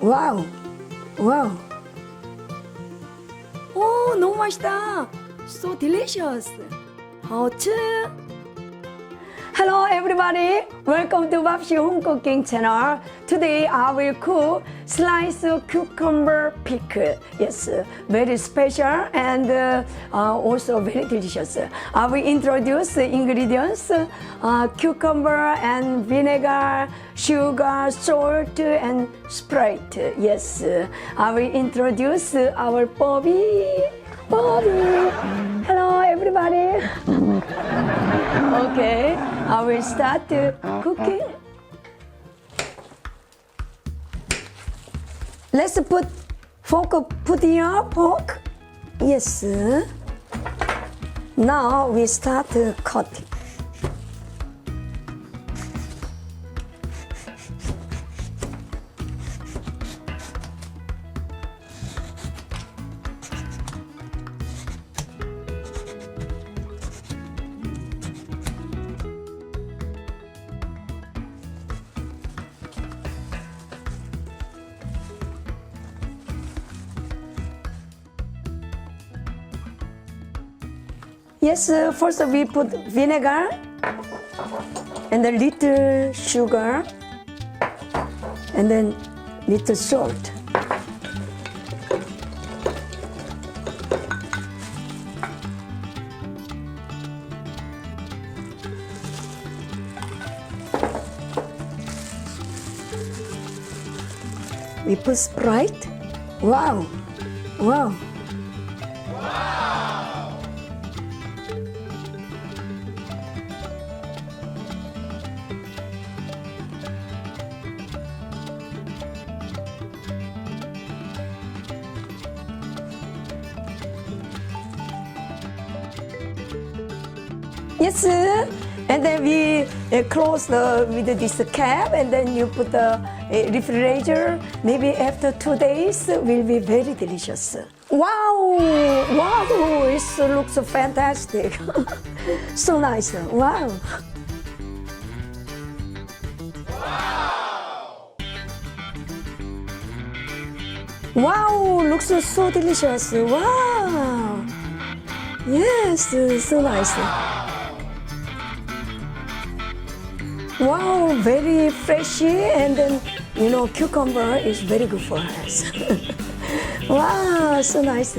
와우, 와우. 오, 너무 맛있다. So delicious.好吃. Hello everybody, welcome to Babshi Home Cooking channel. Today I will cook slice cucumber pickle. Yes, very special and also very delicious. I will introduce the ingredients, cucumber and vinegar, sugar, salt and Sprite. Yes, I will introduce our Bobby. Hello everybody. Okay, I will start cooking. Let's put your pork. Yes. Now we start cutting. Yes, first we put vinegar and a little sugar and then little salt. We put Sprite. Wow, wow. Yes, and then we close with this cap, and then you put the refrigerator. Maybe after 2 days, will be very delicious. Wow, wow, it looks fantastic. So nice. Wow. Wow, looks so delicious. Wow. Yes, so nice. Wow, very freshy, and then cucumber is very good for us. Wow, so nice.